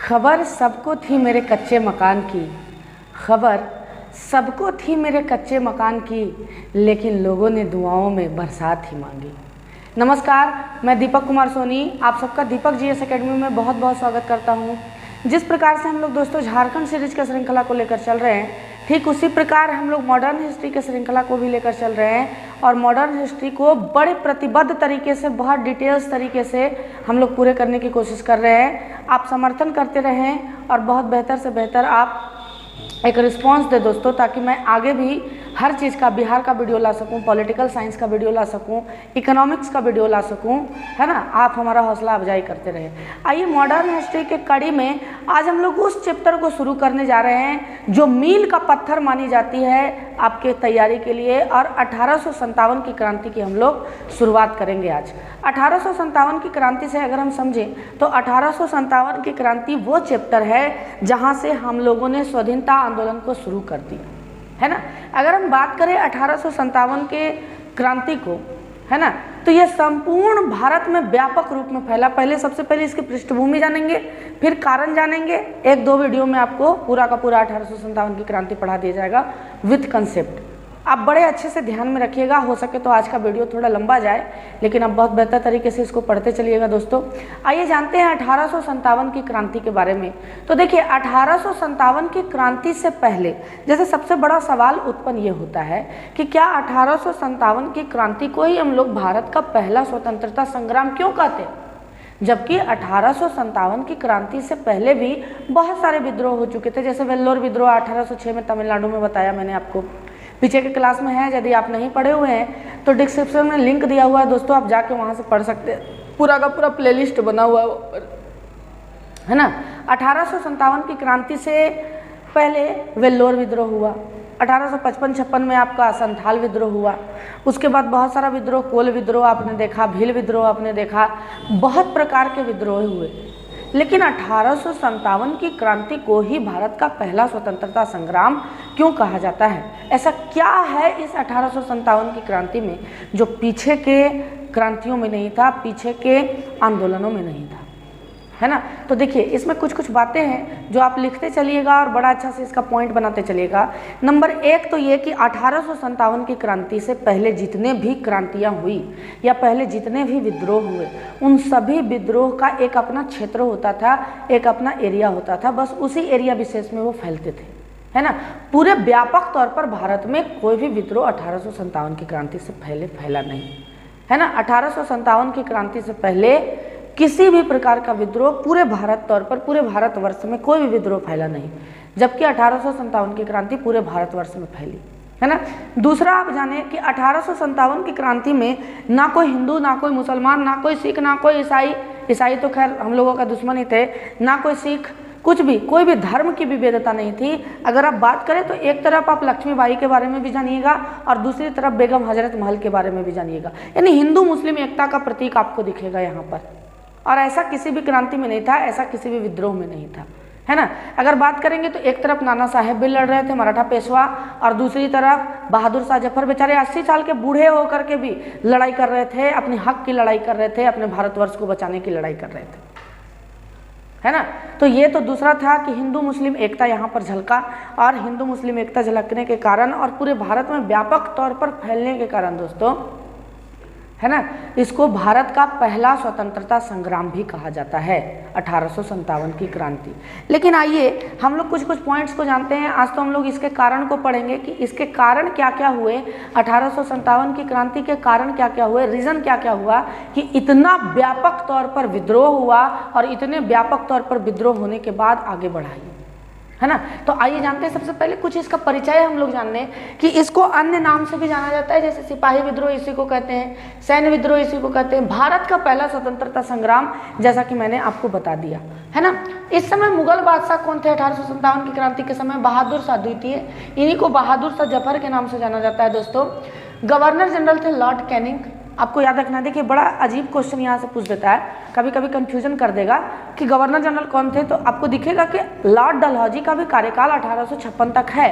खबर सबको थी मेरे कच्चे मकान की, खबर सबको थी मेरे कच्चे मकान की, लेकिन लोगों ने दुआओं में बरसात ही मांगी। नमस्कार, मैं दीपक कुमार सोनी आप सबका दीपक जीएस एकेडमी में बहुत बहुत स्वागत करता हूं। जिस प्रकार से हम लोग दोस्तों झारखंड सीरीज के श्रृंखला को लेकर चल रहे हैं, ठीक उसी प्रकार हम लोग मॉडर्न हिस्ट्री के श्रृंखला को भी लेकर चल रहे हैं और मॉडर्न हिस्ट्री को बड़े प्रतिबद्ध तरीके से, बहुत डिटेल्स तरीके से हम लोग पूरे करने की कोशिश कर रहे हैं। आप समर्थन करते रहें और बहुत बेहतर से बेहतर आप एक रिस्पांस दे दोस्तों, ताकि मैं आगे भी हर चीज़ का, बिहार का वीडियो ला सकूं, पॉलिटिकल साइंस का वीडियो ला सकूं, इकोनॉमिक्स का वीडियो ला सकूं, है ना। आप हमारा हौसला अफजाई करते रहे। आइए मॉडर्न हिस्ट्री के कड़ी में आज हम लोग उस चैप्टर को शुरू करने जा रहे हैं जो मील का पत्थर मानी जाती है आपके तैयारी के लिए, और 1857 की क्रांति की हम लोग शुरुआत करेंगे आज। 1857 की क्रांति से अगर हम समझें तो 1857 की क्रांति वो चैप्टर है जहाँ से हम लोगों ने स्वाधीनता आंदोलन को शुरू कर दिया, है ना। अगर हम बात करें 1857 के क्रांति को, है ना, तो यह संपूर्ण भारत में व्यापक रूप में फैला। पहले सबसे पहले इसकी पृष्ठभूमि जानेंगे, फिर कारण जानेंगे। एक दो वीडियो में आपको पूरा का पूरा 1857 की क्रांति पढ़ा दिया जाएगा विथ कंसेप्ट। आप बड़े अच्छे से ध्यान में रखिएगा। हो सके तो आज का वीडियो थोड़ा लंबा जाए, लेकिन आप बहुत बेहतर तरीके से इसको पढ़ते चलिएगा दोस्तों। आइए जानते हैं 1857 की क्रांति के बारे में। तो देखिए 1857 की क्रांति से पहले जैसे सबसे बड़ा सवाल उत्पन्न ये होता है कि क्या 1857 की क्रांति को ही हम लोग भारत का पहला स्वतंत्रता संग्राम क्यों कहते हैं, जबकि 1857 की क्रांति से पहले भी बहुत सारे विद्रोह हो चुके थे। जैसे वेल्लोर विद्रोह 1806 में तमिलनाडु में बताया मैंने आपको, पीछे के क्लास में है। यदि आप नहीं पढ़े हुए हैं तो डिस्क्रिप्शन में लिंक दिया हुआ है दोस्तों, आप जाके वहाँ से पढ़ सकते हैं। पूरा का पूरा प्लेलिस्ट बना हुआ है ना। 1857 की क्रांति से पहले वेल्लोर विद्रोह हुआ, 1855-56 में आपका संथाल विद्रोह हुआ, उसके बाद बहुत सारा विद्रोह, कोल विद्रोह आपने देखा, भील विद्रोह आपने देखा, बहुत प्रकार के विद्रोह हुए। लेकिन 1857 की क्रांति को ही भारत का पहला स्वतंत्रता संग्राम क्यों कहा जाता है? ऐसा क्या है इस 1857 की क्रांति में जो पीछे के क्रांतियों में नहीं था, पीछे के आंदोलनों में नहीं था, है ना। तो देखिए इसमें कुछ कुछ बातें हैं जो आप लिखते चलिएगा और बड़ा अच्छा से इसका पॉइंट बनाते चलिएगा। नंबर एक तो ये कि 1857 की क्रांति से पहले जितने भी क्रांतियाँ हुई या पहले जितने भी विद्रोह हुए, उन सभी विद्रोह का एक अपना क्षेत्र होता था, एक अपना एरिया होता था। बस उसी एरिया विशेष में वो फैलते थे, है ना। पूरे व्यापक तौर पर भारत में कोई भी विद्रोह 1857 की क्रांति से पहले फैला नहीं, है ना। 1857 की क्रांति से पहले किसी भी प्रकार का विद्रोह पूरे भारत तौर पर, पूरे भारतवर्ष में कोई भी विद्रोह फैला नहीं, जबकि 1857 की क्रांति पूरे भारतवर्ष में फैली, है ना। दूसरा आप जाने कि 1857 की क्रांति में ना कोई हिंदू, ना कोई मुसलमान, ना कोई सिख, ना कोई ईसाई, ईसाई तो खैर हम लोगों का दुश्मन ही थे, ना कोई सिख, कुछ भी, कोई भी धर्म की विविधता नहीं थी। अगर आप बात करें तो एक तरफ आप लक्ष्मीबाई के बारे में भी जानिएगा और दूसरी तरफ बेगम हजरत महल के बारे में भी जानिएगा, यानी हिंदू मुस्लिम एकता का प्रतीक आपको दिखेगा यहाँ पर। और ऐसा किसी भी क्रांति में नहीं था, ऐसा किसी भी विद्रोह में नहीं था, है ना। अगर बात करेंगे तो एक तरफ नाना साहेब भी लड़ रहे थे, मराठा पेशवा, और दूसरी तरफ बहादुर शाह जफर बेचारे 80 साल के बूढ़े होकर के भी लड़ाई कर रहे थे, अपने हक की लड़ाई कर रहे थे, अपने भारतवर्ष को बचाने की लड़ाई कर रहे थे, है ना। तो ये तो दूसरा था कि हिंदू मुस्लिम एकता यहाँ पर झलका, और हिंदू मुस्लिम एकता झलकने के कारण और पूरे भारत में व्यापक तौर पर फैलने के कारण दोस्तों, है ना, इसको भारत का पहला स्वतंत्रता संग्राम भी कहा जाता है 1857 की क्रांति। लेकिन आइए हम लोग कुछ कुछ पॉइंट्स को जानते हैं। आज तो हम लोग इसके कारण को पढ़ेंगे कि इसके कारण क्या क्या हुए, 1857 की क्रांति के कारण क्या क्या हुए, रीज़न क्या क्या हुआ कि इतना व्यापक तौर पर विद्रोह हुआ और इतने व्यापक तौर पर विद्रोह होने के बाद आगे बढ़ाई, है ना। तो आइए जानते हैं सबसे पहले कुछ इसका परिचय हम लोग जानने कि इसको अन्य नाम से भी जाना जाता है, जैसे सिपाही विद्रोह इसी को कहते हैं, सैन्य विद्रोह इसी को कहते हैं, भारत का पहला स्वतंत्रता संग्राम, जैसा कि मैंने आपको बता दिया, है ना। इस समय मुगल बादशाह कौन थे 1857 की क्रांति के समय? बहादुर शाह द्वितीय, इन्हीं को बहादुर शाह जफर के नाम से जाना जाता है दोस्तों। गवर्नर जनरल थे लॉर्ड कैनिंग। आपको याद रखना, देखिए बड़ा अजीब क्वेश्चन यहाँ से पूछ देता है, कभी कभी कंफ्यूजन कर देगा कि गवर्नर जनरल कौन थे। तो आपको दिखेगा कि लॉर्ड डलहौजी का भी कार्यकाल 1856 तक है,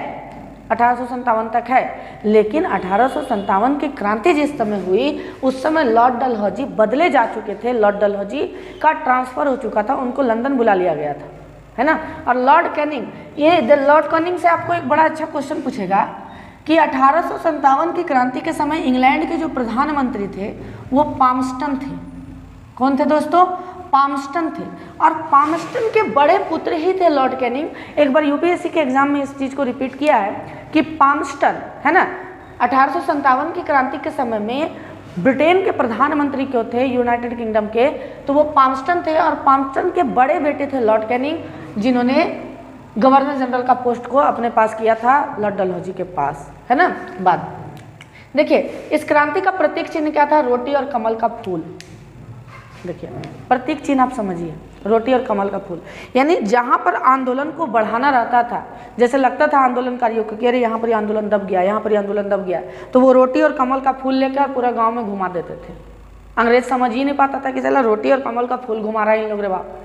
1857 तक है, लेकिन 1857 की क्रांति जिस समय हुई उस समय लॉर्ड डलहौजी बदले जा चुके थे। लॉर्ड डलहौजी का ट्रांसफ़र हो चुका था, उनको लंदन बुला लिया गया था, है ना। और लॉर्ड कैनिंग, ये लॉर्ड कैनिंग से आपको एक बड़ा अच्छा क्वेश्चन पूछेगा कि 1857 की क्रांति के समय इंग्लैंड के जो प्रधानमंत्री थे वो पामस्टन थे। कौन थे दोस्तों? पामस्टन थे। और पामस्टन के बड़े पुत्र ही थे लॉर्ड कैनिंग। एक बार यूपीएससी के एग्जाम में इस चीज़ को रिपीट किया है कि पामस्टन, है ना, 1857 की क्रांति के समय में ब्रिटेन के प्रधानमंत्री क्यों थे, यूनाइटेड किंगडम के, तो वो पामस्टन थे। और पामस्टन के बड़े बेटे थे लॉर्ड कैनिंग, जिन्होंने गवर्नर जनरल का पोस्ट को अपने पास किया था लॉर्ड डलहौजी के पास, है ना। बात देखिए, इस क्रांति का प्रतीक चिन्ह क्या था? रोटी और कमल का फूल। देखिए प्रतीक चिन्ह आप समझिए, रोटी और कमल का फूल। यानी जहाँ पर आंदोलन को बढ़ाना रहता था, जैसे लगता था आंदोलनकारियों को कि अरे यहाँ पर आंदोलन दब गया, यहाँ पर आंदोलन दब गया, तो वो रोटी और कमल का फूल लेकर पूरा गांव में घुमा देते थे। अंग्रेज समझ ही नहीं पाता था कि चला रोटी और कमल का फूल घुमा रहा है इन लोग रे बाप,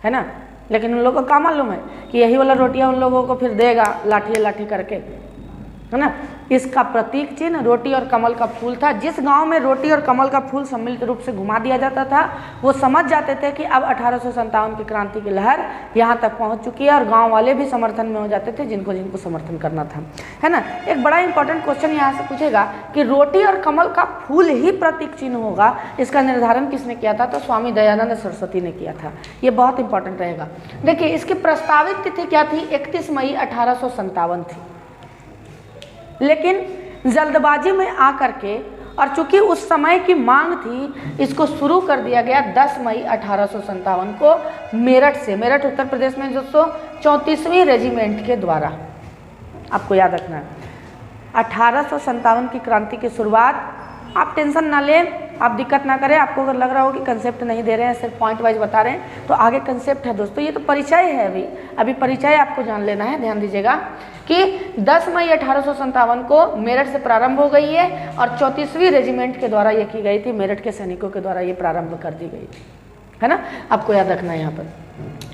है ना। लेकिन उन लोगों को क्या मालूम है कि यही वाला रोटियाँ उन लोगों को फिर देगा लाठी लाठी करके, है ना। इसका प्रतीक चिन्ह रोटी और कमल का फूल था। जिस गांव में रोटी और कमल का फूल सम्मिलित रूप से घुमा दिया जाता था, वो समझ जाते थे कि अब 1857 की क्रांति की लहर यहाँ तक पहुँच चुकी है, और गांव वाले भी समर्थन में हो जाते थे जिनको जिनको समर्थन करना था, है ना। एक बड़ा इंपॉर्टेंट क्वेश्चन यहाँ से पूछेगा कि रोटी और कमल का फूल ही प्रतीक चिन्ह होगा, इसका निर्धारण किसने किया था? तो स्वामी दयानंद सरस्वती ने किया था। ये बहुत इंपॉर्टेंट रहेगा। देखिए इसकी प्रस्तावित तिथि क्या थी? 31 मई 1857 थी, लेकिन जल्दबाजी में आकर के, और चूंकि उस समय की मांग थी, इसको शुरू कर दिया गया 10 मई 1857 को मेरठ से। मेरठ उत्तर प्रदेश में दोस्तों 34वीं रेजिमेंट के द्वारा। आपको याद रखना है 1857 की क्रांति की शुरुआत। आप टेंशन ना लें, आप दिक्कत ना करें। आपको अगर लग रहा हो कि कंसेप्ट नहीं दे रहे हैं, सिर्फ पॉइंट वाइज बता रहे हैं, तो आगे कंसेप्ट है दोस्तों। ये तो परिचय है, अभी परिचय आपको जान लेना है। ध्यान दीजिएगा कि 10 मई 1857 को मेरठ से प्रारंभ हो गई है, और 34वीं रेजिमेंट के द्वारा ये की गई थी, मेरठ के सैनिकों के द्वारा ये प्रारंभ कर दी गई थी, है ना। आपको याद रखना है यहाँ पर।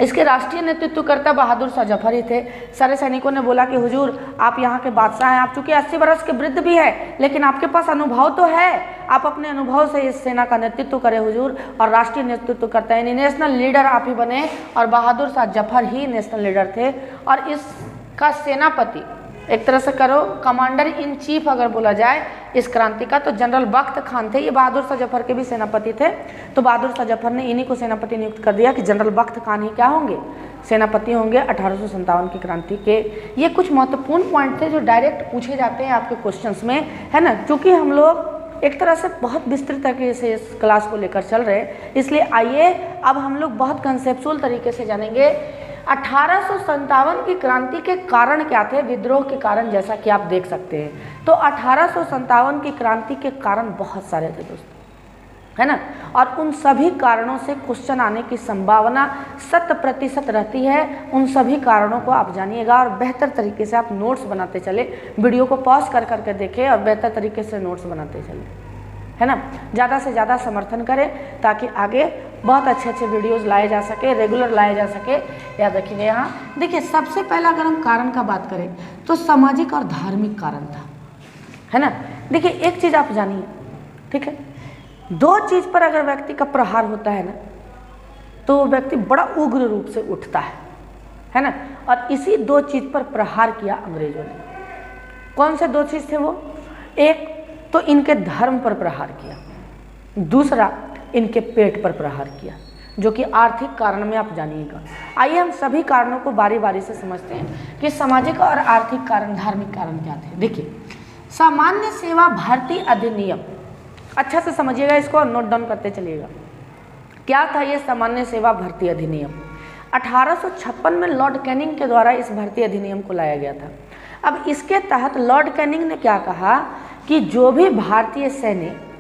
इसके राष्ट्रीय नेतृत्वकर्ता बहादुर शाह जफर ही थे। सारे सैनिकों ने बोला कि हुजूर आप यहाँ के बादशाह हैं, आप चूंकि 80 वर्ष के वृद्ध भी है, लेकिन आपके पास अनुभव तो है, आप अपने अनुभव से इस सेना का नेतृत्व करें हुजूर। और राष्ट्रीय नेतृत्वकर्ता यानी नेशनल लीडर आप ही बने, और बहादुर शाह जफर ही नेशनल लीडर थे। और इसका सेनापति एक तरह से करो कमांडर इन चीफ अगर बोला जाए इस क्रांति का, तो जनरल बख्त खान थे। ये बहादुर शाह जफर के भी सेनापति थे, तो बहादुर शाह जफर ने इन्हीं को सेनापति नियुक्त कर दिया कि जनरल बख्त खान ही क्या होंगे? सेनापति होंगे 1857 की क्रांति के। ये कुछ महत्वपूर्ण पॉइंट थे जो डायरेक्ट पूछे जाते हैं आपके क्वेश्चंस में, है ना। क्योंकि हम लोग एक तरह से बहुत विस्तृत तरीके से इस क्लास को लेकर चल रहे हैं, इसलिए आइए अब हम लोग बहुत कंसेप्चुअल तरीके से जानेंगे 1857 की क्रांति के कारण क्या थे, विद्रोह के कारण, जैसा कि आप देख सकते हैं। तो 1857 की क्रांति के कारण बहुत सारे थे दोस्तों, है ना। और उन सभी कारणों से क्वेश्चन आने की संभावना 100% रहती है। उन सभी कारणों को आप जानिएगा और बेहतर तरीके से आप नोट्स बनाते चले। वीडियो को पॉज कर करके देखें और बेहतर तरीके से नोट्स बनाते चले, है ना। ज़्यादा से ज़्यादा समर्थन करें ताकि आगे बहुत अच्छे अच्छे वीडियोस लाए जा सके, रेगुलर लाए जा सके। याद रखिएगा। यहाँ देखिए सबसे पहला अगर हम कारण का बात करें तो सामाजिक और धार्मिक कारण था, है ना। देखिए एक चीज़ आप जानिए, ठीक है, दो चीज़ पर अगर व्यक्ति का प्रहार होता है ना, तो वो व्यक्ति बड़ा उग्र रूप से उठता है ना। और इसी दो चीज़ पर प्रहार किया अंग्रेजों ने। कौन से दो चीज़ थे वो? एक तो इनके धर्म पर प्रहार किया, दूसरा इनके पेट पर प्रहार किया, जो कि आर्थिक कारण में आप जानिएगा। आइए हम सभी कारणों को बारी बारी से समझते हैं कि सामाजिक और आर्थिक कारण, धार्मिक कारण क्या थे। देखिए सामान्य सेवा भर्ती अधिनियम, अच्छा से समझिएगा इसको और नोट डाउन करते चलिएगा। क्या था ये सामान्य सेवा भर्ती अधिनियम? 1856 में लॉर्ड कैनिंग के द्वारा इस भर्ती अधिनियम को लाया गया था। अब इसके तहत लॉर्ड कैनिंग ने क्या कहा कि जो भी भारतीय सैनिक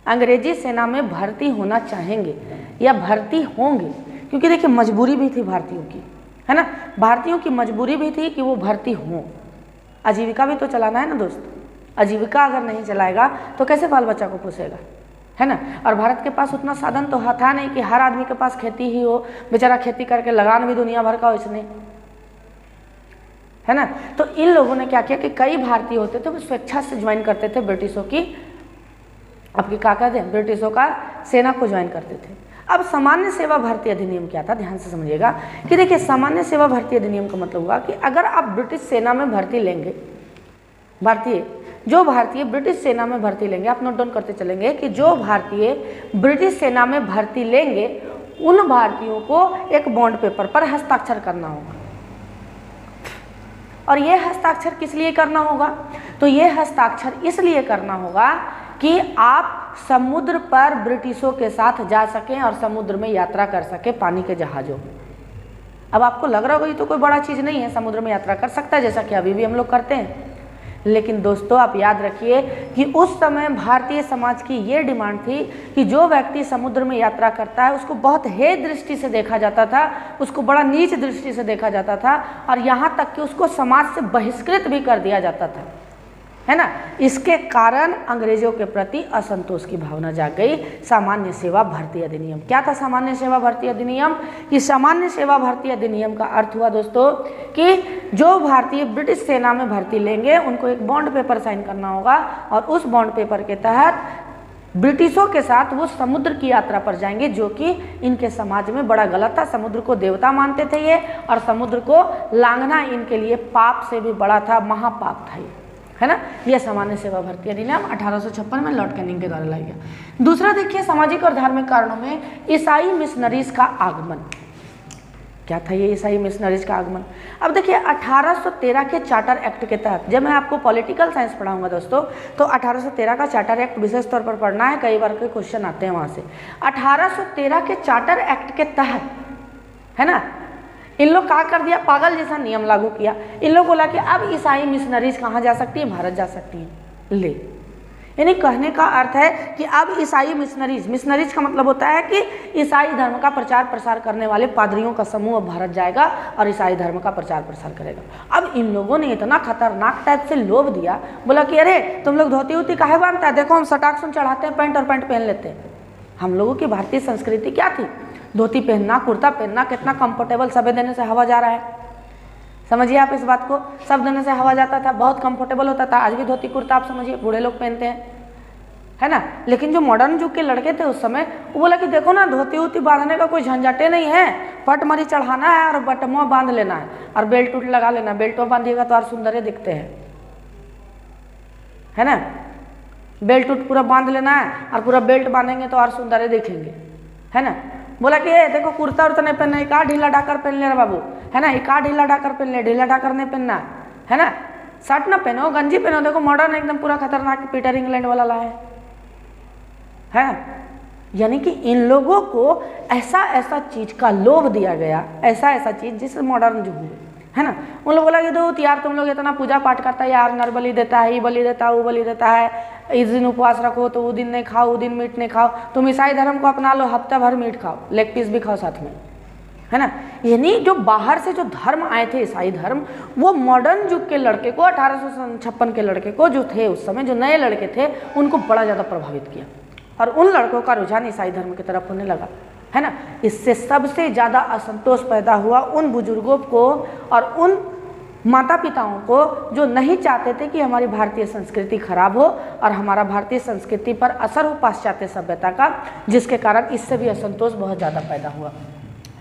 अंग्रेजी सेना में भर्ती होना चाहेंगे या भर्ती होंगे, क्योंकि देखिए मजबूरी भी थी भारतीयों की, है ना, भारतीयों की मजबूरी भी थी कि वो भर्ती हों। आजीविका भी तो चलाना है ना दोस्त। आजीविका अगर नहीं चलाएगा तो कैसे बाल बच्चा को पोसेगा, है ना। और भारत के पास उतना साधन तो था नहीं कि हर आदमी के पास खेती ही हो, बेचारा खेती करके लगान भी दुनिया भर का हो इसने, है ना। तो इन लोगों ने क्या किया कि कई भारतीय होते थे वो स्वेच्छा से ज्वाइन करते थे ब्रिटिशों की, आपकी क्या कहते हैं, ब्रिटिशों का सेना को ज्वाइन करते थे। अब सामान्य सेवा भर्ती अधिनियम क्या था, ध्यान से समझिएगा कि देखिए सामान्य सेवा भर्ती अधिनियम का मतलब हुआ कि अगर आप ब्रिटिश सेना में भर्ती लेंगे, भारतीय ब्रिटिश सेना में भर्ती लेंगे, आप नोट डाउन करते चलेंगे कि जो भारतीय ब्रिटिश सेना में भर्ती लेंगे उन भारतीयों को एक बॉन्ड पेपर पर हस्ताक्षर करना होगा। और ये हस्ताक्षर किस लिए करना होगा, तो ये हस्ताक्षर इसलिए करना होगा कि आप समुद्र पर ब्रिटिशों के साथ जा सकें और समुद्र में यात्रा कर सकें पानी के जहाज़ों में। अब आपको लग रहा होगा ये तो कोई बड़ा चीज़ नहीं है, समुद्र में यात्रा कर सकता है जैसा कि अभी भी हम लोग करते हैं। लेकिन दोस्तों आप याद रखिए कि उस समय भारतीय समाज की ये डिमांड थी कि जो व्यक्ति समुद्र में यात्रा करता है उसको बहुत हे दृष्टि से देखा जाता था, उसको बड़ा नीच दृष्टि से देखा जाता था और यहाँ तक कि उसको समाज से बहिष्कृत भी कर दिया जाता था, है ना। इसके कारण अंग्रेजों के प्रति असंतोष की भावना जाग गई। सामान्य सेवा भर्ती अधिनियम क्या था, सामान्य सेवा भर्ती अधिनियम, कि सामान्य सेवा भर्ती अधिनियम का अर्थ हुआ दोस्तों कि जो भारतीय ब्रिटिश सेना में भर्ती लेंगे उनको एक बॉन्ड पेपर साइन करना होगा और उस बॉन्ड पेपर के तहत ब्रिटिशों के साथ वो समुद्र की यात्रा पर जाएंगे, जो कि इनके समाज में बड़ा गलत था। समुद्र को देवता मानते थे ये, और समुद्र को लांघना इनके लिए पाप से भी बड़ा था, महापाप था ये, है ना। यह सामान्य सेवा भर्ती अधिनियम 1856 में लॉर्ड कैनिंग के द्वारा लाया गया। दूसरा देखिए सामाजिक और धार्मिक कारणों में ईसाई मिशनरीज का आगमन। क्या था ये ईसाई मिशनरीज का आगमन? अब देखिए 1813 के चार्टर एक्ट के तहत, जब मैं आपको पॉलिटिकल साइंस पढ़ाऊंगा दोस्तों तो 1813 का चार्टर एक्ट विशेष तौर पर पढ़ना है, कई बार के क्वेश्चन आते हैं वहाँ से। 1813 के चार्टर एक्ट के तहत, है ना, इन लोग क्या कर दिया, पागल जैसा नियम लागू किया। इन लोग बोला कि अब ईसाई मिशनरीज कहाँ जा सकती है, भारत जा सकती हैं। ले यानी कहने का अर्थ है कि अब ईसाई मिशनरीज का मतलब होता है कि ईसाई धर्म का प्रचार प्रसार करने वाले पादरियों का समूह अब भारत जाएगा और ईसाई धर्म का प्रचार प्रसार करेगा। अब इन लोगों ने इतना खतरनाक टाइप से लोभ दिया, बोला कि अरे तुम लोग धोती वोती काहे बांधता है, देखो हम सटाक चढ़ाते हैं, पैंट और पैंट पहन लेते हैं। हम लोगों की भारतीय संस्कृति क्या थी, धोती पहनना, कुर्ता पहनना, कितना कंफर्टेबल, सब देने से हवा जा रहा है, समझिए आप इस बात को, सब देने से हवा जाता था, बहुत कंफर्टेबल होता था। आज भी धोती कुर्ता आप समझिए बूढ़े लोग पहनते हैं, है ना। लेकिन जो मॉडर्न युग के लड़के थे उस समय, वो बोला कि देखो ना धोती वोती बांधने का कोई झंझटे नहीं है, पट मरी चढ़ाना है और बटमुआ बांध लेना है और बेल्ट उल्ट लगा लेना। बेल्ट बांधिएगा तो और सुंदर दिखते हैं, है ना। बेल्ट उल्ट पूरा बांध लेना है और पूरा बेल्ट बांधेंगे तो और सुंदर दिखेंगे, है ना। बोला कि देखो कुर्ता उर्ता नहीं पहनना, एक ढीला ढाकर पहन ले बाबू, है ना, एक ढीला ढाकर पहन ले, ढीला ढाकर नहीं पहनना, है ना। शर्ट ना पहनो, गंजी पहनो, देखो मॉडर्न एकदम पूरा खतरनाक पीटर इंग्लैंड वाला लाया है। यानी कि इन लोगों को ऐसा ऐसा चीज का लोभ दिया गया, ऐसा ऐसा चीज जिससे मॉडर्न युग में, है ना। उन लोग बोला कि दो यार तुम लोग इतना पूजा पाठ करता है यार, नर बलि देता है, ये बलि देता है, वो बलि देता है, इस दिन उपवास रखो तो वो दिन नहीं खाओ, वो दिन मीट नहीं खाओ, तुम ईसाई धर्म को अपना लो, हफ्ता भर मीट खाओ, लेग पीस भी खाओ साथ में, है ना। यानी जो बाहर से जो धर्म आए थे ईसाई धर्म, वो मॉडर्न युग के लड़के को, 1856 के लड़के को जो थे उस समय, जो नए लड़के थे, उनको बड़ा ज़्यादा प्रभावित किया और उन लड़कों का रुझान ईसाई धर्म की तरफ होने लगा, है ना। इससे सबसे ज़्यादा असंतोष पैदा हुआ उन बुजुर्गों को और उन माता पिताओं को जो नहीं चाहते थे कि हमारी भारतीय संस्कृति खराब हो और हमारा भारतीय संस्कृति पर असर हो पाश्चात्य सभ्यता का, जिसके कारण इससे भी असंतोष बहुत ज़्यादा पैदा हुआ,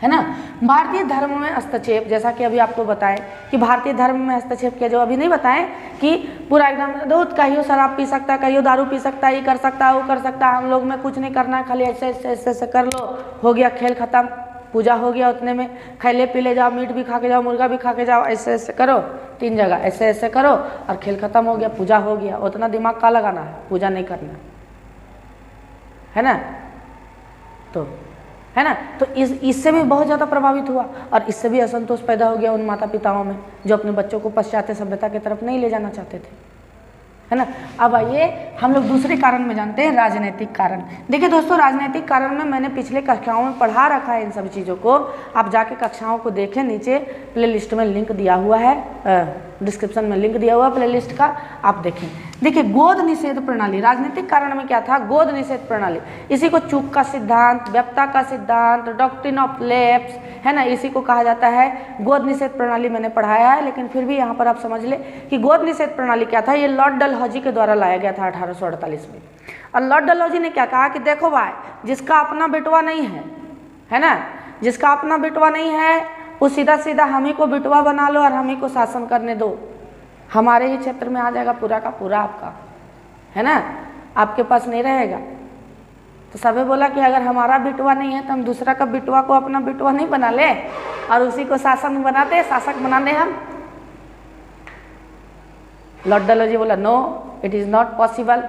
है ना। भारतीय धर्म में हस्तक्षेप, जैसा कि अभी आपको बताएं कि भारतीय धर्म में हस्तक्षेप किया, जो अभी नहीं बताएं कि पूरा एकदम दूध कहियो शराब पी सकता है, कहियो दारू पी सकता है, ये कर सकता है, वो कर सकता है, हम लोग में कुछ नहीं करना है, खाली ऐसे ऐसे ऐसे ऐसे कर लो, हो गया खेल खत्म, पूजा हो गया, उतने में खैले पी ले जाओ, मीट भी खा के जाओ, मुर्गा भी खा के जाओ, ऐसे ऐसे करो, 3 जगह ऐसे ऐसे करो और खेल खत्म हो गया, पूजा हो गया। उतना दिमाग का लगाना है, पूजा नहीं करना है ना। तो है ना, तो इससे भी बहुत ज़्यादा प्रभावित हुआ और इससे भी असंतोष पैदा हो गया उन माता पिताओं में जो अपने बच्चों को पाश्चात्य सभ्यता की तरफ नहीं ले जाना चाहते थे, है ना। अब आइए हम लोग दूसरे कारण में जानते हैं, राजनीतिक कारण। देखिए दोस्तों, राजनीतिक कारण में मैंने पिछले कक्षाओं में पढ़ा रखा है इन सब चीज़ों को, आप जाके कक्षाओं को देखें, नीचे प्ले लिस्ट में लिंक दिया हुआ है, डिस्क्रिप्शन में लिंक दिया हुआ है प्ले लिस्ट का, आप देखें। देखिए गोद निषेध प्रणाली, राजनीतिक कारण में क्या था, गोद निषेध प्रणाली, इसी को चूक का सिद्धांत, व्यप्ता का सिद्धांत, डॉक्ट्रिन ऑफ लैप्स, है ना, इसी को कहा जाता है गोद निषेध प्रणाली। मैंने पढ़ाया है, लेकिन फिर भी यहाँ पर आप समझ ले कि गोद निषेध प्रणाली क्या था। ये लॉर्ड डलहौजी के द्वारा लाया गया था 1848 में। और लॉर्ड डलहौजी ने क्या कहा कि देखो भाई, जिसका अपना बेटवा नहीं है है ना। जिसका अपना बिटवा नहीं है वो सीधा सीधा हम ही को बिटवा बना लो और हम ही को शासन करने दो, हमारे ही क्षेत्र में आ जाएगा पूरा का पूरा आपका, है ना, आपके पास नहीं रहेगा। तो सबे बोला कि अगर हमारा बिटवा नहीं है तो हम दूसरा का बिटवा को अपना बिटवा नहीं बना ले और उसी को शासन बना दे, शासक बना ले हम। लॉर्ड डलहौजी बोला no, it is not possible,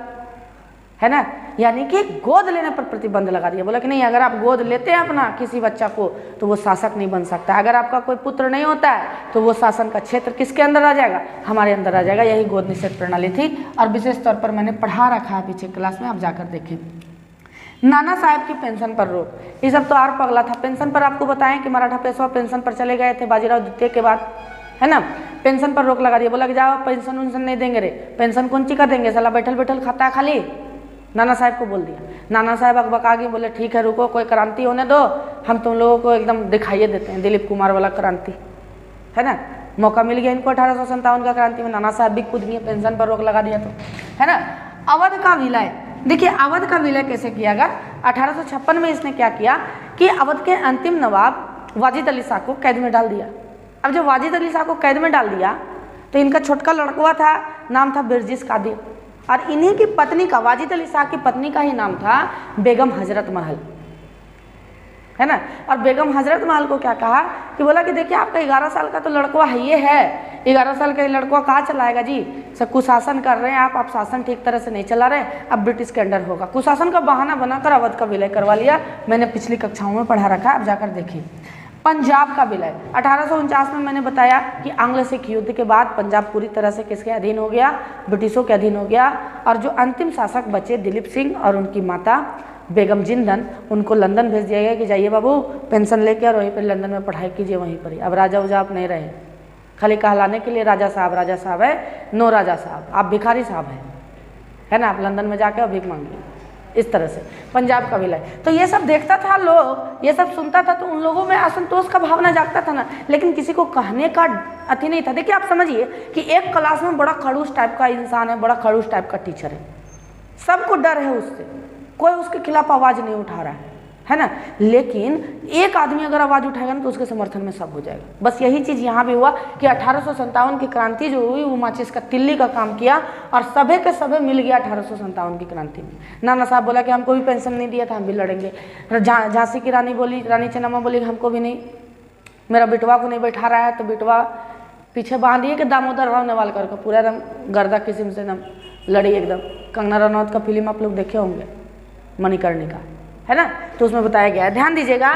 है ना। यानी कि गोद लेने पर प्रतिबंध लगा दिया। बोला कि नहीं, अगर आप गोद लेते हैं अपना किसी बच्चा को तो वो शासक नहीं बन सकता। अगर आपका कोई पुत्र नहीं होता है तो वो शासन का क्षेत्र किसके अंदर आ जाएगा, हमारे अंदर आ जाएगा। यही गोद निषेध प्रणाली थी और विशेष तौर पर मैंने पढ़ा रखा है पीछे क्लास में, आप जाकर देखें। नाना साहब की पेंशन पर रोक, ये सब तो और पगला था। पेंशन पर आपको बताएं कि मराठा पेशवा पेंशन पर चले गए थे बाजीराव द्वितीय के बाद, है ना। पेंशन पर रोक लगा दिया। बोला कि जाओ पेंशन उनशन नहीं देंगे रे, पेंशन कौन ची का देंगे, साला बैठल बैठल खाता है खाली। नाना साहब को बोल दिया। नाना साहब अकबका के बोले ठीक है रुको, कोई क्रांति होने दो, हम तुम लोगों को एकदम दिखाइए देते हैं दिलीप कुमार वाला क्रांति, है ना। मौका मिल गया इनको 1857 का क्रांति में, नाना साहब भी कूद गए, पेंशन पर रोक लगा दिया तो, है ना। अवध का विलय, देखिए अवध का विलय कैसे किया गया। 1856 में इसने क्या किया कि अवध के अंतिम नवाब वाजिद अली शाह को कैद में डाल दिया। अब जब वाजिद अली शाह को कैद में डाल दिया तो इनका छोटका लड़का था, नाम था बिरजिस कादिर, और इन्हीं की पत्नी का, वाजिद अली शाह की पत्नी का ही नाम था बेगम हजरत महल, है ना। और बेगम हजरत महल को क्या कहा कि बोला कि देखिए आपका 11 साल का तो लड़का है, ये है 11 साल का लड़का कहाँ चलाएगा जी, सब कुशासन कर रहे हैं आप शासन ठीक तरह से नहीं चला रहे, अब ब्रिटिश के अंडर होगा। कुशासन का बहाना बनाकर अवध का विलय करवा लिया। मैंने पिछली कक्षाओं में पढ़ा रखा है, आप जाकर देखिए। पंजाब का विलय 1849 में मैंने बताया कि आंग्ल सिख युद्ध के बाद पंजाब पूरी तरह से किसके अधीन हो गया, ब्रिटिशों के अधीन हो गया। और जो अंतिम शासक बचे दिलीप सिंह और उनकी माता बेगम जिंदन, उनको लंदन भेज दिया गया कि जाइए बाबू पेंशन लेके और वहीं पर लंदन में पढ़ाई कीजिए वहीं पर ही। अब राजा उजा आप नहीं रहे, खाली कहलाने के लिए राजा साहब है, नो राजा साहब, आप भिखारी साहब हैं, है ना। आप लंदन में जाकर भीख मांगिए। इस तरह से पंजाब का विलय। तो ये सब देखता था लोग, ये सब सुनता था तो उन लोगों में असंतोष का भावना जागता था ना, लेकिन किसी को कहने का अति नहीं था। देखिए आप समझिए कि एक क्लास में बड़ा खड़ूस टाइप का इंसान है, बड़ा खड़ूस टाइप का टीचर है, सबको डर है उससे, कोई उसके खिलाफ आवाज़ नहीं उठा रहा है ना। लेकिन एक आदमी अगर आवाज़ उठाएगा ना तो उसके समर्थन में सब हो जाएगा। बस यही चीज़ यहाँ भी हुआ कि 1857 की क्रांति जो हुई वो माचिस का तिल्ली का काम किया और सभे के सभे मिल गया 1857 की क्रांति में। नाना साहब बोला कि हमको भी पेंशन नहीं दिया था, हम भी लड़ेंगे। झांसी की रानी बोली, रानी चेन्नम्मा बोली हमको भी नहीं, मेरा बिटवा को नहीं बैठा रहा है, तो बिटवा पीछे बांध दिए कि दामोदर राव नेवालकर का पूरा एकदम गर्दा किस्म से एकदम लड़ी एकदम। कंगना रनौत का फिल्म आप लोग देखे होंगे, मणिकर्णिका, है ना, तो उसमें बताया गया है। ध्यान दीजिएगा।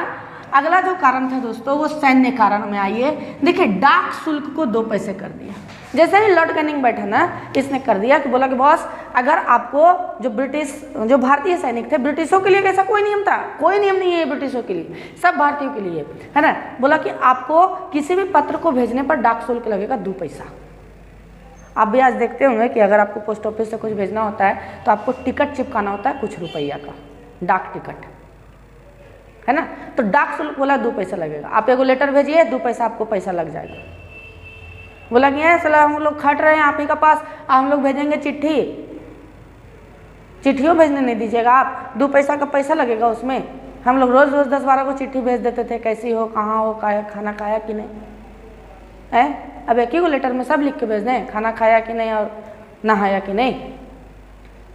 अगला जो कारण था दोस्तों वो सैन्य कारण में आइए। देखिए डाक शुल्क को 2 पैसे कर दिया। जैसे ही लॉर्ड कैनिंग बैठा ना, इसने कर दिया कि बोला कि बॉस अगर आपको जो भारतीय सैनिक थे, ब्रिटिशों के लिए ऐसा कोई नियम था, कोई नियम नहीं है ब्रिटिशों के लिए, सब भारतीयों के लिए, है ना। बोला कि आपको किसी भी पत्र को भेजने पर डाक शुल्क लगेगा 2 पैसा। आप भी आज देखते होंगे कि अगर आपको पोस्ट ऑफिस से कुछ भेजना होता है तो आपको टिकट चिपकाना होता है कुछ रुपया का, डाक टिकट, है ना। तो डाक शुल्क बोला 2 पैसा लगेगा। आप एगो लेटर भेजिए 2 पैसा आपको पैसा लग जाएगा। बोला कि सला हम लोग खट रहे हैं आप ही का पास, हम लोग भेजेंगे चिट्ठी, चिट्ठियों भेजने नहीं दीजिएगा आप, 2 पैसा का पैसा लगेगा उसमें। हम लोग रोज़ रोज़ 10-12 को चिट्ठी भेज देते थे, कैसी हो, कहाँ हो, खाना खाया कि नहीं है। अब एक ही को लेटर में सब लिख के भेज दें, खाना खाया कि नहीं और नहाया कि नहीं।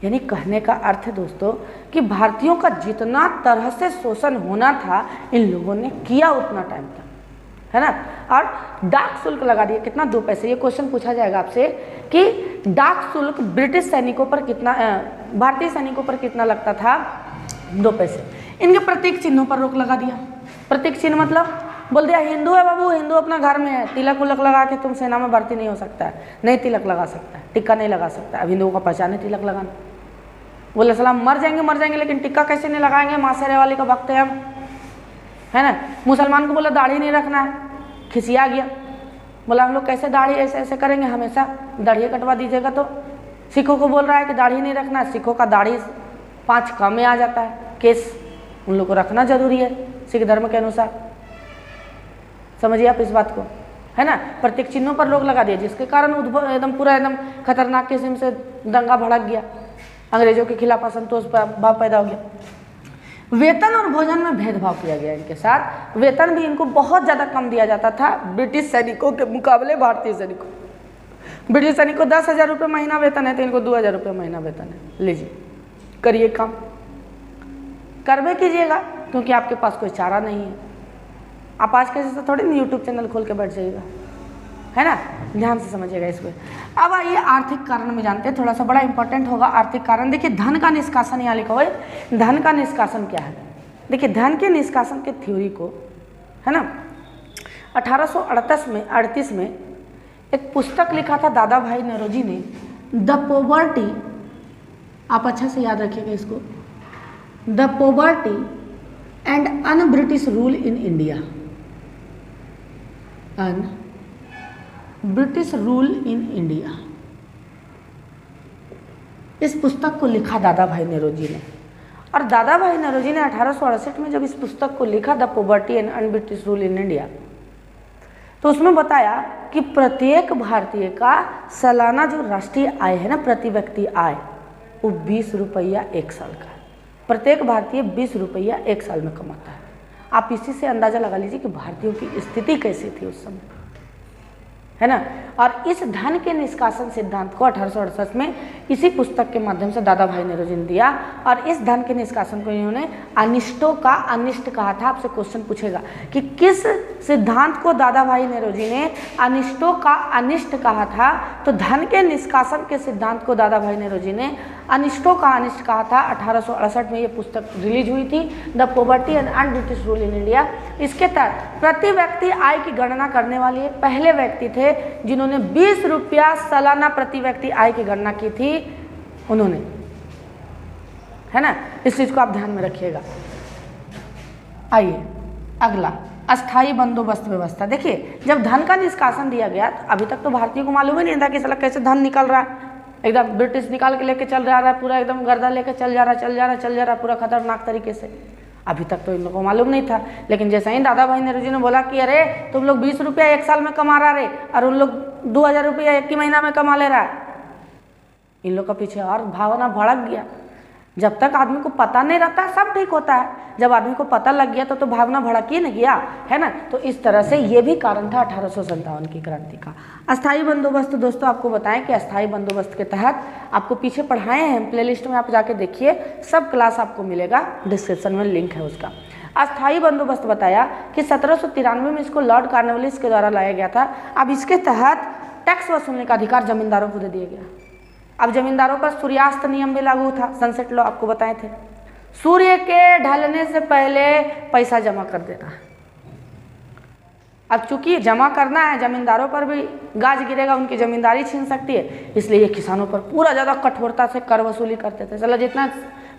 यानी कहने का अर्थ है दोस्तों कि भारतीयों का जितना तरह से शोषण होना था इन लोगों ने किया उतना टाइम तक, है ना। और डाक शुल्क लगा दिया कितना, 2 पैसे। ये क्वेश्चन पूछा जाएगा आपसे कि डाक शुल्क ब्रिटिश सैनिकों पर कितना, भारतीय सैनिकों पर कितना लगता था, 2 पैसे। इनके प्रतीक चिन्हों पर रोक लगा दिया। प्रतीक चिन्ह मतलब बोल दिया हिंदू है बाबू, हिंदू अपना घर में है, तिलक उलक लगा के तुम सेना में भर्ती नहीं हो सकता है, नहीं तिलक लगा सकता है, टिक्का नहीं लगा सकता। अब हिंदुओं का पहचान है तिलक लगाना। बोले सलाम मर जाएंगे लेकिन टिक्का कैसे नहीं लगाएंगे, माँ शेरे वाली का भक्त है हम, है ना। मुसलमान को बोला दाढ़ी नहीं रखना है, खिसिया गया, बोला हम लोग कैसे दाढ़ी ऐसे ऐसे करेंगे, हमेशा दाढ़ी कटवा दीजिएगा। तो सिखों को बोल रहा है कि दाढ़ी नहीं रखना है, सिखों का दाढ़ी 5 काम में आ जाता है, केस उन लोग को रखना जरूरी है सिख धर्म के अनुसार। समझिए आप इस बात को, है ना। प्रतीक चिन्हों पर रोक लगा दिया जिसके कारण एकदम पूरा एकदम खतरनाक किस्म से दंगा भड़क गया, अंग्रेजों के खिलाफ असंतोष भाव पैदा हो गया। वेतन और भोजन में भेदभाव किया गया इनके साथ। वेतन भी इनको बहुत ज़्यादा कम दिया जाता था ब्रिटिश सैनिकों के मुकाबले भारतीय सैनिकों। ब्रिटिश सैनिकों को 10,000 रुपये महीना वेतन है तो इनको 2,000 रुपये महीना वेतन है। लीजिए करिए काम, करवे कीजिएगा, क्योंकि आपके पास कोई चारा नहीं है। आप आज के जैसे थोड़ी नहीं यूट्यूब चैनल खोल के बैठ जाइएगा, है ना। ध्यान से समझिएगा इसको। अब आइए आर्थिक कारण में जानते हैं, थोड़ा सा बड़ा इंपॉर्टेंट होगा आर्थिक कारण। देखिए धन का निष्कासन यहाँ लिखा हुआ है। धन का निष्कासन क्या है? देखिए धन के निष्कासन के थ्योरी को, है ना, 1838 में एक पुस्तक लिखा था दादा भाई नौरोजी ने, द पॉवर्टी, आप अच्छा से याद रखिएगा इसको, the poverty and un British rule in India, un British rule in India. इस पुस्तक को लिखा दादा भाई नौरोजी ने। और दादा भाई नौरोजी ने 1868 में जब इस पुस्तक को लिखा the poverty and un British rule in India, तो उसमें बताया कि प्रत्येक भारतीय का सालाना जो राष्ट्रीय आय है ना, प्रति व्यक्ति आय, वो 20 रुपया एक साल का है। प्रत्येक भारतीय 20 रुपया एक साल में कमाता है। आप इसी से अंदाजा लगा लीजिए कि भारतीयों की स्थिति कैसी थी उस समय, है ना। और इस धन के निष्कासन सिद्धांत को 1868 में इसी पुस्तक के माध्यम से दादा भाई नौरोजी ने दिया। और इस धन के निष्कासन को इन्होंने अनिष्टों का अनिष्ट कहा था। आपसे क्वेश्चन पूछेगा कि किस सिद्धांत को दादा भाई नौरोजी ने अनिष्टों का अनिष्ट कहा था, तो धन के निष्कासन के सिद्धांत को दादा भाई नौरोजी ने अनिष्टों का अनिष्ट कहा था। 1868 में ये पुस्तक रिलीज हुई थी, the poverty and un British rule in India. इसके तहत प्रति व्यक्ति आय की गणना करने वाले पहले व्यक्ति थे जिन्होंने 20 रुपया सालाना प्रति व्यक्ति आय की गणना की थी, उन्होंने, है ना। इस चीज को आप ध्यान में रखिएगा। आइए अगला, अस्थायी बंदोबस्त व्यवस्था। देखिए जब धन का निष्कासन दिया गया तो अभी तक तो भारतीयों को मालूम ही नहीं था कि साला कैसे धन निकल रहा है। एकदम ब्रिटिश निकाल के लेके चल रहा है, पूरा एकदम गर्दा लेके चल जा रहा पूरा खतरनाक तरीके से। अभी तक तो इन लोगों को मालूम नहीं था। लेकिन जैसे ही दादा भाई नौरोजी ने बोला कि अरे तुम लोग 20 रुपया एक साल में कमा रहा रे, और उन लोग 2,000 रुपया एक ही महीना में कमा ले रहा है, इन लोग का पीछे और भावना भड़क गया। जब तक आदमी को पता नहीं रहता सब ठीक होता है, जब आदमी को पता लग गया तो भावना भड़क ही नहीं गया, है ना। तो इस तरह से ये भी कारण था 1857 की क्रांति का। अस्थायी बंदोबस्त, दोस्तों आपको बताएं कि अस्थायी बंदोबस्त के तहत आपको पीछे पढ़ाए हैं, प्लेलिस्ट में आप जाके देखिए, सब क्लास आपको मिलेगा, डिस्क्रिप्शन में लिंक है उसका। अस्थायी बंदोबस्त बताया कि 1793 में इसको लॉर्ड कॉर्नवालिस के द्वारा लाया गया था। अब इसके तहत टैक्स वसूलने का अधिकार जमींदारों को दे दिया गया। अब जमींदारों पर सूर्यास्त नियम भी लागू था, सनसेट लॉ आपको बताए थे। सूर्य के ढलने से पहले पैसा जमा कर देना। अब चूंकि जमा करना है, जमींदारों पर भी गाज गिरेगा, उनकी जमींदारी छीन सकती है, इसलिए ये किसानों पर पूरा ज़्यादा कठोरता से कर वसूली करते थे। चलो जितना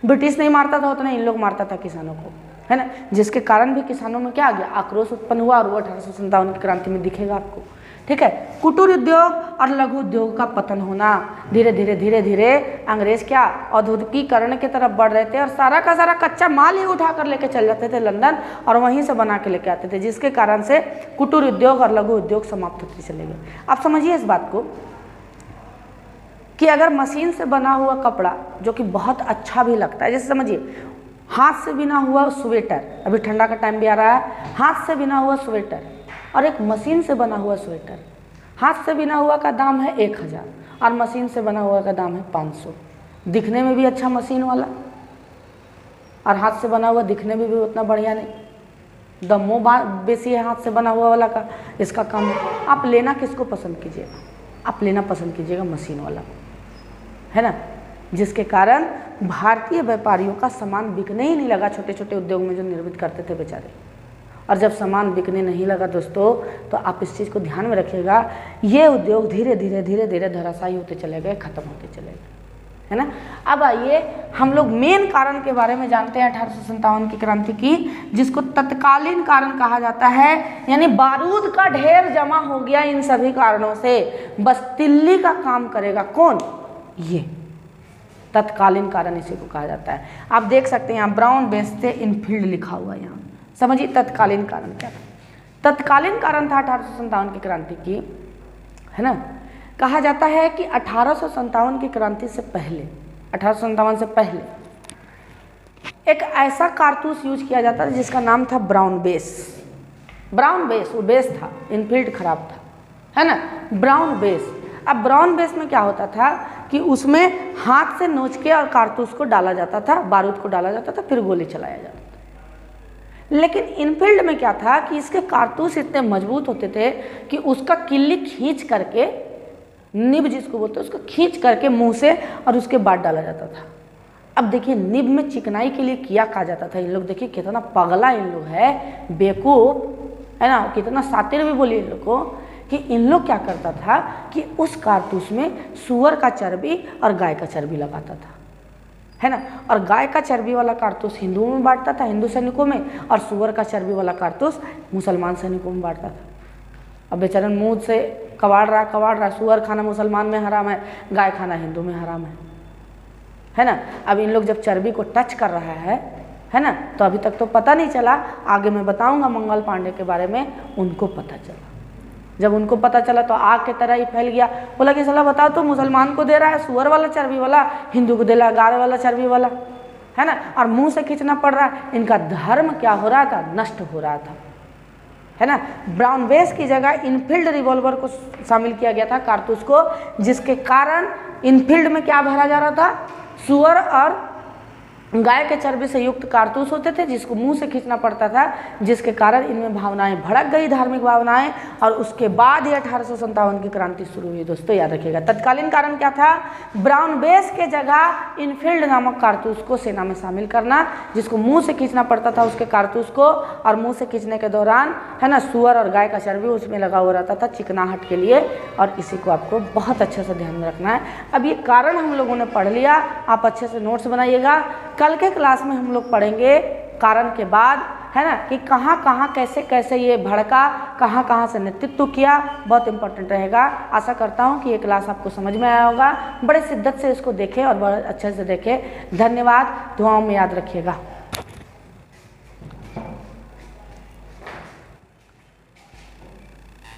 ब्रिटिश नहीं मारता था उतना इन लोग मारता था किसानों को, है ना। जिसके कारण भी किसानों में क्या आ गया, आक्रोश उत्पन्न हुआ, और वो 1857 की क्रांति में दिखेगा आपको, ठीक है। कुटीर उद्योग और लघु उद्योग का पतन होना, धीरे धीरे अंग्रेज क्या औद्योगिकीकरण की तरफ बढ़ रहे थे, और सारा का सारा कच्चा माल ही उठा कर लेके चल जाते थे लंदन, और वहीं से बना के लेके आते थे, जिसके कारण से कुटीर उद्योग और लघु उद्योग समाप्त होते चले गए। आप समझिए इस बात को कि अगर मशीन से बना हुआ कपड़ा जो कि बहुत अच्छा भी लगता है, जैसे समझिए हाथ से बिना हुआ स्वेटर, अभी ठंडा का टाइम भी आ रहा है, हाथ से बिना हुआ स्वेटर और एक मशीन से बना हुआ स्वेटर, हाथ से बिना हुआ का दाम है 1000 और मशीन से बना हुआ का दाम है 500। दिखने में भी अच्छा मशीन वाला, और हाथ से बना हुआ दिखने में भी उतना बढ़िया नहीं, दमो बेसी है हाथ से बना हुआ वाला का, इसका कम है। आप लेना किसको पसंद कीजिएगा? आप लेना पसंद कीजिएगा मशीन वाला, है ना। जिसके कारण भारतीय व्यापारियों का सामान बिकने ही नहीं लगा, छोटे छोटे उद्योग में जो निर्मित करते थे बेचारे। और जब सामान बिकने नहीं लगा दोस्तों, तो आप इस चीज़ को ध्यान में रखिएगा, ये उद्योग धीरे धीरे धराशायी होते चले गए, खत्म होते चले गए, है ना। अब आइए हम लोग मेन कारण के बारे में जानते हैं 1857 की क्रांति की, जिसको तत्कालीन कारण कहा जाता है। यानी बारूद का ढेर जमा हो गया इन सभी कारणों से, बस तिल्ली का काम करेगा कौन? ये तत्कालीन कारण इसी को कहा जाता है। आप देख सकते हैं यहाँ ब्राउन बेस से इनफील्ड लिखा हुआ है। यहाँ समझिए तत्कालीन कारण क्या था। तत्कालीन कारण था 1857 की क्रांति की, है ना। कहा जाता है कि 1857 की क्रांति से पहले, 1857 से पहले एक ऐसा कारतूस यूज किया जाता था जिसका नाम था ब्राउन बेस। ब्राउन बेस, वो बेस था, इनफिल्ड खराब था, है ना, ब्राउन बेस। अब ब्राउन बेस में क्या होता था कि उसमें हाथ से नोच के और कारतूस को डाला जाता था, बारूद को डाला जाता था, फिर गोली चलाया जाता था। लेकिन इनफील्ड में क्या था कि इसके कारतूस इतने मजबूत होते थे कि उसका किल्ली खींच करके, निब जिसको बोलते हैं, उसको खींच करके मुंह से और उसके बाद डाला जाता था। अब देखिए निब में चिकनाई के लिए किया कहा जाता था। इन लोग देखिए कितना पगला इन लोग है, बेवकूफ़ है ना, कितना सातिर भी बोलिए इन लोग को कि इन लोग क्या करता था कि उस कारतूस में सुअर का चर्बी और गाय का चर्बी लगाता था, है ना, और गाय का चर्बी वाला कारतूस हिंदुओं में बांटता था, हिंदू सैनिकों में, और सुअर का चर्बी वाला कारतूस मुसलमान सैनिकों में बांटता था। अब बेचारन मुँह से कबाड़ रहा, सुअर खाना मुसलमान में हराम है, गाय खाना हिंदू में हराम है ना। अब इन लोग जब चर्बी को टच कर रहा है ना, तो अभी तक तो पता नहीं चला, आगे मैं बताऊंगा मंगल पांडे के बारे में, उनको पता चला। जब उनको पता चला तो आग की तरह ही फैल गया, बोला कि साला बताओ तो मुसलमान को दे रहा है सुअर वाला चर्बी वाला, हिंदू को दे रहा है गाय वाला चर्बी वाला, है ना, और मुंह से खींचना पड़ रहा है। इनका धर्म क्या हो रहा था, नष्ट हो रहा था, है ना। ब्राउन बेस की जगह इनफील्ड रिवॉल्वर को शामिल किया गया था, कारतूस को, जिसके कारण इनफील्ड में क्या भरा जा रहा था, सुअर और गाय के चर्बी से युक्त कारतूस होते थे जिसको मुंह से खींचना पड़ता था, जिसके कारण इनमें भावनाएं भड़क गई, धार्मिक भावनाएं, और उसके बाद ही 1857 की क्रांति शुरू हुई। दोस्तों याद रखिएगा, तत्कालीन कारण क्या था, ब्राउन बेस के जगह इनफील्ड नामक कारतूस को सेना में शामिल करना, जिसको मुंह से खींचना पड़ता था उसके कारतूस को, और मुंह से खींचने के दौरान, है ना, सुअर और गाय का चर्बी उसमें लगा हुआ रहता था चिकनाहट के लिए, और इसी को आपको बहुत अच्छे से ध्यान में रखना है। अब ये कारण हम लोगों ने पढ़ लिया, आप अच्छे से नोट्स बनाइएगा। कल के क्लास में हम लोग पढ़ेंगे कारण के बाद, है ना, कि कहाँ कहाँ कैसे कैसे ये भड़का, कहाँ कहाँ से नेतृत्व किया, बहुत इंपॉर्टेंट रहेगा। आशा करता हूँ कि ये क्लास आपको समझ में आया होगा। बड़े शिद्दत से इसको देखें और बड़े अच्छे से देखें। धन्यवाद, दुआओं में याद रखिएगा।